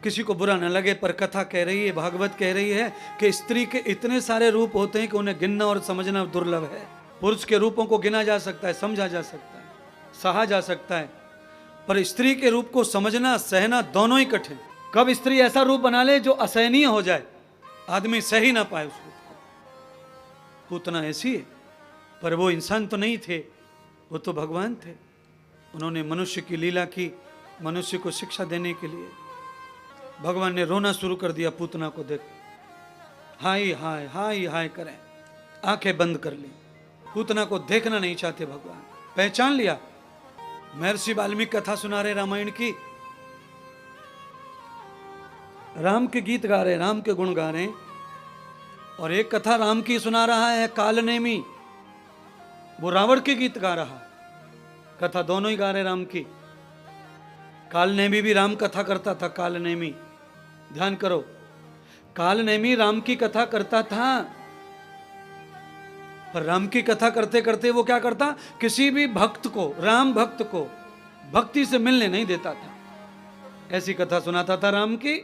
किसी को बुरा न लगे, पर कथा कह रही है, भागवत कह रही है कि स्त्री के इतने सारे रूप होते हैं कि उन्हें गिनना और समझना दुर्लभ है। पुरुष के रूपों को गिना जा सकता है, समझा जा सकता है, सहा जा सकता है, पर स्त्री के रूप को समझना सहना दोनों ही कठिन। कब स्त्री ऐसा रूप बना ले जो असहनीय हो जाए, आदमी सह ही ना पाए उस रूप को। पूतना ऐसी है, पर वो इंसान तो नहीं थे, वो तो भगवान थे। उन्होंने मनुष्य की लीला की, मनुष्य को शिक्षा देने के लिए। भगवान ने रोना शुरू कर दिया पूतना को देख, हाय हाय हाय हाय करें, आंखें बंद कर ली। पूतना को देखना नहीं चाहते भगवान। पहचान लिया, महर्षि वाल्मीकि कथा सुना रहे रामायण की, राम के गीत गा रहे, राम के गुण गा रहे, और एक कथा राम की सुना रहा है कालनेमी, वो रावण के गीत गा रहा। कथा दोनों ही गा रहे राम की। कालनेमी भी राम कथा करता था। कालनेमी, ध्यान करो, कालनेमी राम की कथा करता था, पर राम की कथा करते करते वो क्या करता, किसी भी भक्त को, राम भक्त को भक्ति से मिलने नहीं देता था। ऐसी कथा सुनाता था राम की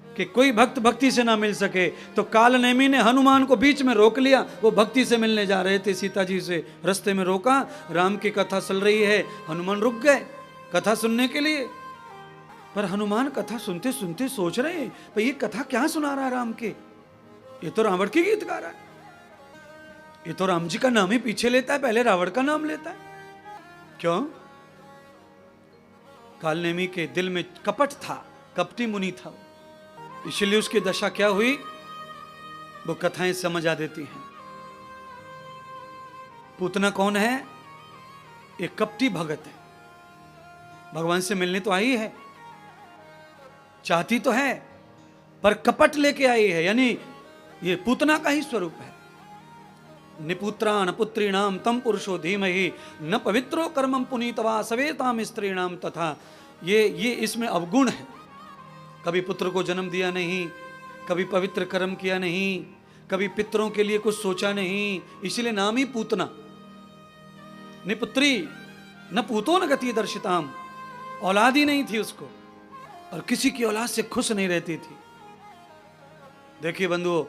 कि कोई भक्त भक्ति से ना मिल सके। तो कालनेमी ने हनुमान को बीच में रोक लिया, वो भक्ति से मिलने जा रहे थे, सीता जी से रास्ते में रोका, राम की कथा चल रही है, हनुमान रुक गए कथा सुनने के लिए। पर हनुमान कथा सुनते सुनते सोच रहे हैं, पर ये कथा क्या सुना रहा है राम के, ये तो रावण के गीत गा रहा है, ये तो राम जी का नाम ही पीछे लेता है, पहले रावण का नाम लेता है, क्यों? कालनेमी के दिल में कपट था, कपटी मुनि था, इसलिए उसकी दशा क्या हुई, वो कथाएं समझ आ देती हैं। पूतना कौन है? एक कपटी भगत है, भगवान से मिलने तो आई है, चाहती तो है, पर कपट लेके आई है, यानी ये पूतना का ही स्वरूप है। निपुत्रान पुत्रीणाम तम पुरुषो धीमहि न पवित्रो कर्मम पुनीतवा सवेताम स्त्रीणाम तथा, ये इसमें अवगुण है। कभी पुत्र को जन्म दिया नहीं, कभी पवित्र कर्म किया नहीं, कभी पितरों के लिए कुछ सोचा नहीं, इसलिए नाम ही पूतना। निपुत्री न पूतो न गति दर्शिताम, औलाद ही नहीं थी उसको, और किसी की औलाद से खुश नहीं रहती थी। देखिए बंधुओं,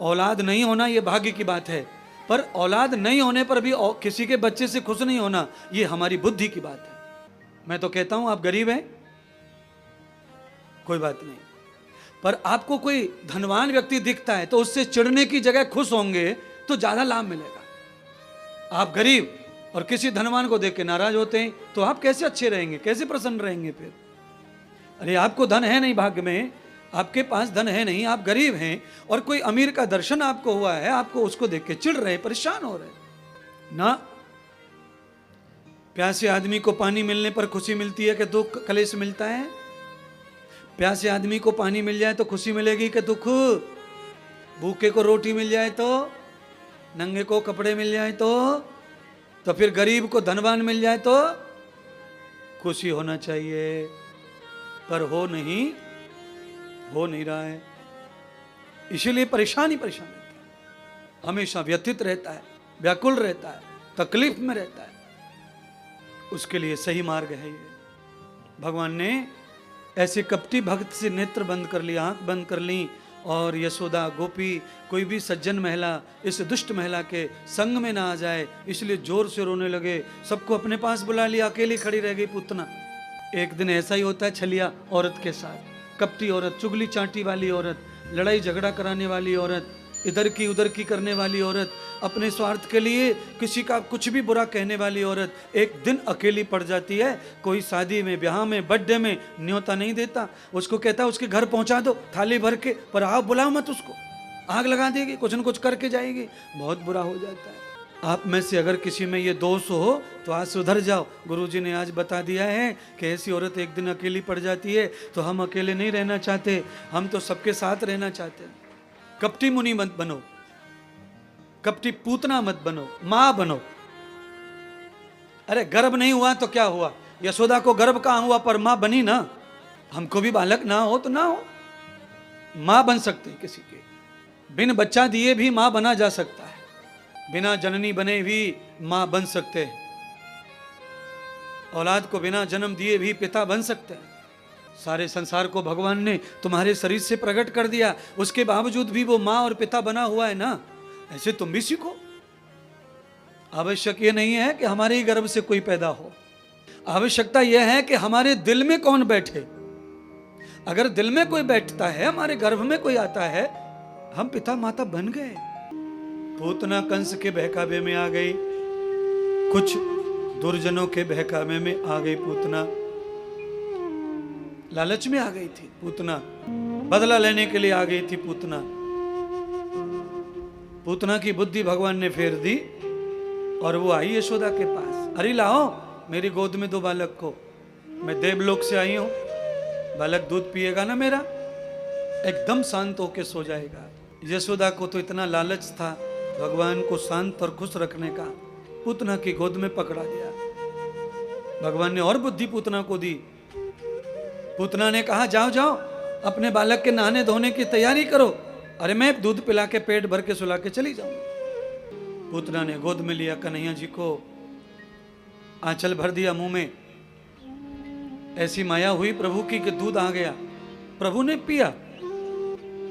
औलाद नहीं होना ये भाग्य की बात है, पर औलाद नहीं होने पर भी किसी के बच्चे से खुश नहीं होना, ये हमारी बुद्धि की बात है। मैं तो कहता हूं आप गरीब हैं, कोई बात नहीं, पर आपको कोई धनवान व्यक्ति दिखता है तो उससे चिढ़ने की जगह खुश होंगे तो ज्यादा लाभ मिलेगा। आप गरीब और किसी धनवान को देख के नाराज होते हैं तो आप कैसे अच्छे रहेंगे, कैसे प्रसन्न रहेंगे फिर? अरे आपको धन है नहीं, भाग्य में आपके पास धन है नहीं, आप गरीब हैं, और कोई अमीर का दर्शन आपको हुआ है, आपको उसको देख के चिढ़ रहे, परेशान हो रहे ना। प्यासे आदमी को पानी मिलने पर खुशी मिलती है कि दुख कलेश मिलता है? प्यासे आदमी को पानी मिल जाए तो खुशी मिलेगी कि दुख? भूखे को रोटी मिल जाए तो, नंगे को कपड़े मिल जाए तो फिर गरीब को धनवान मिल जाए तो खुशी होना चाहिए, पर हो नहीं रहा है, इसीलिए परेशान रहता है, हमेशा व्यथित रहता है, व्याकुल रहता है, तकलीफ में रहता है। उसके लिए सही मार्ग है ये। भगवान ने ऐसे कपटी भक्त से नेत्र बंद कर ली, आंख बंद कर ली, और यशोदा, गोपी, कोई भी सज्जन महिला इस दुष्ट महिला के संग में ना आ जाए, इसलिए जोर से रोने लगे, सबको अपने पास बुला लिया, अकेली खड़ी रह गई पूतना। एक दिन ऐसा ही होता है छलिया औरत के साथ, कपटी औरत, चुगली चांटी वाली औरत, लड़ाई झगड़ा कराने वाली औरत, इधर की उधर की करने वाली औरत, अपने स्वार्थ के लिए किसी का कुछ भी बुरा कहने वाली औरत, एक दिन अकेली पड़ जाती है। कोई शादी में, ब्याह में, बर्थडे में न्योता नहीं देता, उसको कहता है उसके घर पहुंचा दो थाली भर के, पर आप बुलाओ मत उसको, आग लगा देगी, कुछ न कुछ करके जाएगी, बहुत बुरा हो जाता है। आप में से अगर किसी में ये दोष हो तो आज सुधर जाओ। गुरुजी ने आज बता दिया है कि ऐसी औरत एक दिन अकेली पड़ जाती है, तो हम अकेले नहीं रहना चाहते, हम तो सबके साथ रहना चाहते हैं। कपटी मुनि मत बनो, कपटी पूतना मत बनो, मां बनो। अरे गर्भ नहीं हुआ तो क्या हुआ, यशोदा को गर्भ कहां हुआ, पर मां बनी ना। हमको भी बालक ना हो तो ना हो, मां बन सकते, किसी के बिन बच्चा दिए भी मां बना जा सकता है, बिना जननी बने भी मां बन सकते हैं, औलाद को बिना जन्म दिए भी पिता बन सकते हैं। सारे संसार को भगवान ने तुम्हारे शरीर से प्रकट कर दिया, उसके बावजूद भी वो माँ और पिता बना हुआ है ना, ऐसे तुम भी सीखो। आवश्यक ये नहीं है कि हमारे ही गर्भ से कोई पैदा हो, आवश्यकता यह है कि हमारे दिल में कौन बैठे। अगर दिल में कोई बैठता है, हमारे गर्भ में कोई आता है, हम पिता माता बन गए। पूतना कंस के बहकावे में आ गई, कुछ दुर्जनों के बहकावे में आ गई पूतना, लालच में आ गई थी पूतना, बदला लेने के लिए आ गई थी पूतना। पूतना की बुद्धि भगवान ने फेर दी और वो आई यशोदा के पास। अरे लाओ मेरी गोद में दो बालक को, मैं देवलोक से आई हूं, बालक दूध पिएगा ना मेरा, एकदम शांत होके सो जाएगा। यशोदा को तो इतना लालच था भगवान को शांत और खुश रखने का, पूतना की गोद में पकड़ा दिया। भगवान ने और बुद्धि पूतना को दी। पूतना ने कहा जाओ जाओ अपने बालक के नहाने धोने की तैयारी करो, अरे मैं दूध पिला के पेट भर के सुला के चली जाऊंगी। पूतना ने गोद में लिया कन्हैया जी को, आंचल भर दिया मुंह में। ऐसी माया हुई प्रभु की कि दूध आ गया, प्रभु ने पिया।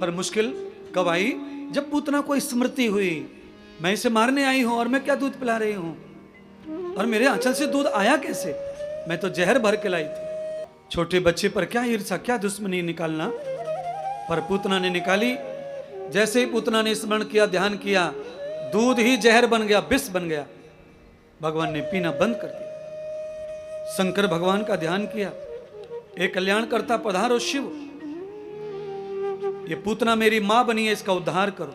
पर मुश्किल कब आई? जब पूतना को स्मृति हुई, मैं इसे मारने आई हूं और मैं क्या दूध पिला रही हूं, और मेरे आंचल से दूध आया कैसे, मैं तो जहर भर के लाई थी। छोटे बच्चे पर क्या ईर्षा, क्या दुश्मनी निकालना, पर पूतना ने निकाली। जैसे ही पूतना ने स्मरण किया, ध्यान किया, दूध ही जहर बन गया, विष बन गया। भगवान ने पीना बंद कर दिया। शंकर भगवान का ध्यान किया, एक कल्याणकर्ता पधारो शिव, ये पूतना मेरी मां बनी है, इसका उद्धार करो।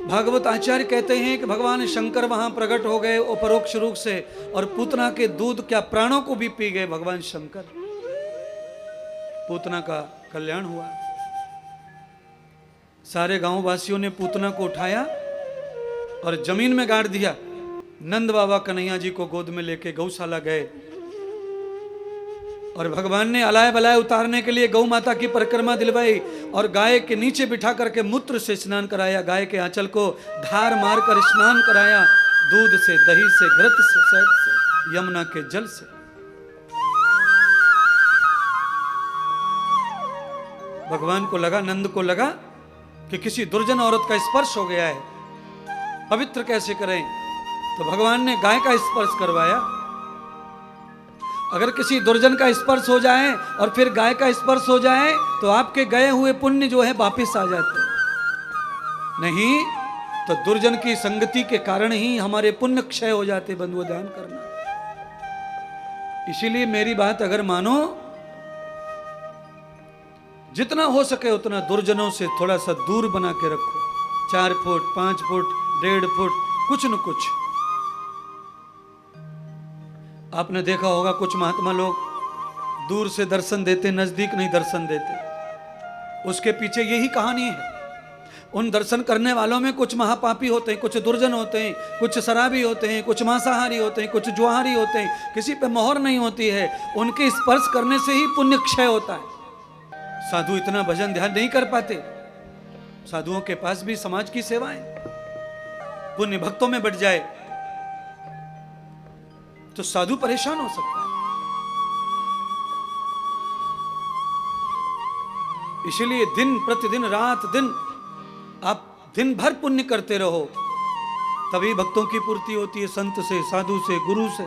भागवत आचार्य कहते हैं कि भगवान शंकर वहां प्रकट हो गए अपरोक्ष रूप से, और पूतना के दूध क्या प्राणों को भी पी गए भगवान शंकर। पूतना का कल्याण हुआ। सारे गांव वासियों ने पूतना को उठाया और जमीन में गाड़ दिया। नंद बाबा कन्हैया जी को गोद में लेके गौशाला गए, और भगवान ने अलाय बलाय उतारने के लिए गौ माता की परिक्रमा दिलवाई, और गाय के नीचे बिठा करके मूत्र से स्नान कराया, गाय के आंचल को धार मार कर स्नान कराया, दूध से, दही से, घृत से, शहद से, यमुना के जल से। भगवान को लगा, नंद को लगा कि किसी दुर्जन औरत का स्पर्श हो गया है, पवित्र कैसे करें, तो भगवान ने गाय का स्पर्श करवाया। अगर किसी दुर्जन का स्पर्श हो जाए और फिर गाय का स्पर्श हो जाए तो आपके गए हुए पुण्य जो है वापस आ जाते हैं, नहीं तो दुर्जन की संगति के कारण ही हमारे पुण्य क्षय हो जाते। बंधुओं ध्यान करना। इसीलिए मेरी बात अगर मानो, जितना हो सके उतना दुर्जनों से थोड़ा सा दूर बना के रखो। 4 फुट, 5 फुट, 1.5 फुट, कुछ न कुछ। आपने देखा होगा कुछ महात्मा लोग दूर से दर्शन देते, नजदीक नहीं दर्शन देते। उसके पीछे यही कहानी है। उन दर्शन करने वालों में कुछ महापापी होते हैं, कुछ दुर्जन होते हैं, कुछ शराबी होते हैं, कुछ मांसाहारी होते हैं, कुछ जुआहारी होते हैं, किसी पे मोहर नहीं होती है। उनके स्पर्श करने से ही पुण्य क्षय होता है। साधु इतना भजन ध्यान नहीं कर पाते। साधुओं के पास भी समाज की सेवाएं, पुण्य भक्तों में बढ़ जाए तो साधु परेशान हो सकता है। इसलिए दिन प्रतिदिन, रात दिन, आप दिन भर पुण्य करते रहो, तभी भक्तों की पूर्ति होती है, संत से, साधु से, गुरु से।